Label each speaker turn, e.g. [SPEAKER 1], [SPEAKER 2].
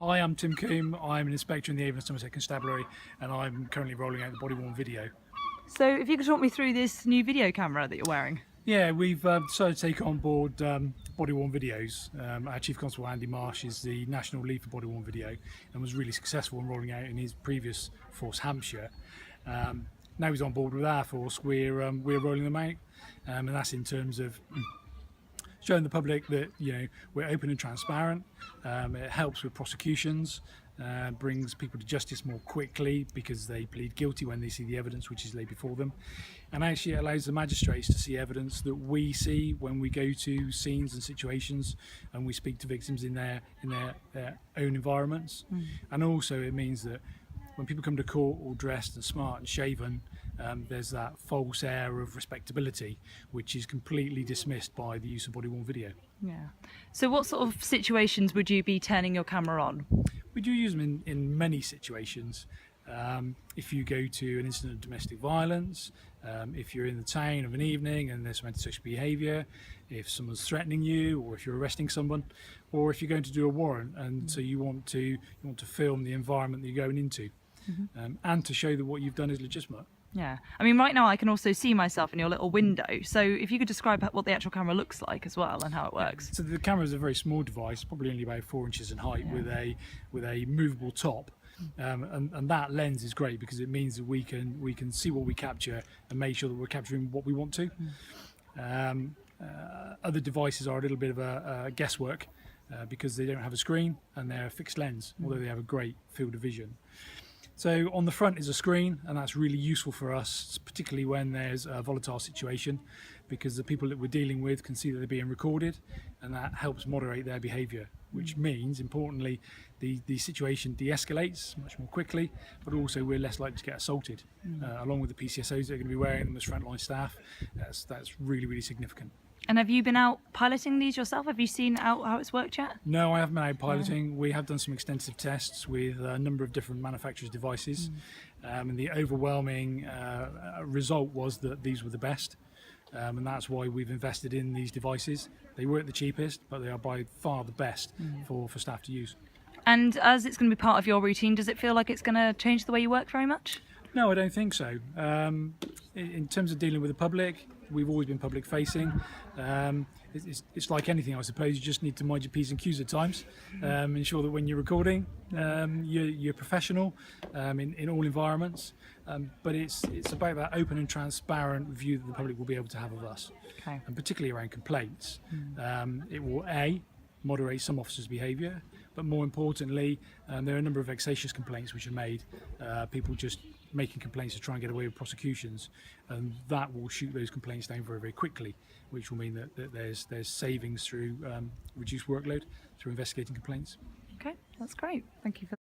[SPEAKER 1] Hi, I'm Tim Coombe. I'm an inspector in the Avon and Somerset Constabulary, and I'm currently rolling out the body-worn video.
[SPEAKER 2] So if you could talk me through this new video camera that you're wearing.
[SPEAKER 1] Yeah, we've decided to take on board body-worn videos. Our Chief Constable Andy Marsh is the national lead for body-worn video and was really successful in rolling out in his previous force, Hampshire. Now he's on board with our force, we're rolling them out, and that's in terms of showing the public that we're open and transparent. It helps with prosecutions, brings people to justice more quickly because they plead guilty when they see the evidence which is laid before them, and actually it allows the magistrates to see evidence that we see when we go to scenes and situations and we speak to victims in their own environments. And also it means that when people come to court all dressed and smart and shaven, there's that false air of respectability which is completely dismissed by the use of body-worn video.
[SPEAKER 2] Yeah. So what sort of situations would you be turning your camera on?
[SPEAKER 1] We do use them in many situations. If you go to an incident of domestic violence, if you're in the town of an evening and there's some antisocial behaviour, if someone's threatening you, or if you're arresting someone, or if you're going to do a warrant and so you want to film the environment that you're going into, and to show that what you've done is legitimate.
[SPEAKER 2] Yeah, I mean right now I can also see myself in your little window, so if you could describe what the actual camera looks like as well and how it works.
[SPEAKER 1] So the camera is a very small device, probably only about 4 inches in height, with a movable top, and that lens is great because it means that we can see what we capture and make sure that we're capturing what we want to. Other devices are a little bit of a guesswork because they don't have a screen and they're a fixed lens, although they have a great field of vision. So on the front is a screen, and that's really useful for us, particularly when there's a volatile situation, because the people that we're dealing with can see that they're being recorded, and that helps moderate their behaviour, which means, importantly, the situation de-escalates much more quickly, but also we're less likely to get assaulted, along with the PCSOs that are going to be wearing them as frontline staff. That's really, really significant.
[SPEAKER 2] And have you been out piloting these yourself? Have you seen out how it's worked yet?
[SPEAKER 1] No, I haven't been out piloting. We have done some extensive tests with a number of different manufacturers' devices, and the overwhelming result was that these were the best, and that's why we've invested in these devices. They weren't the cheapest, but they are by far the best for staff to use.
[SPEAKER 2] And as it's going to be part of your routine, does it feel like it's going to change the way you work very much?
[SPEAKER 1] No, I don't think so. In terms of dealing with the public, we've always been public facing. It's like anything, I suppose. You just need to mind your P's and Q's at times. Ensure that when you're recording, you're professional in all environments. But it's about that open and transparent view that the public will be able to have of us, and particularly around complaints. It will moderate some officers' behaviour, but more importantly, there are a number of vexatious complaints which are made. People just making complaints to try and get away with prosecutions, and that will shoot those complaints down very, very quickly, which will mean that there's savings through reduced workload through investigating complaints.
[SPEAKER 2] Okay, that's great. Thank you for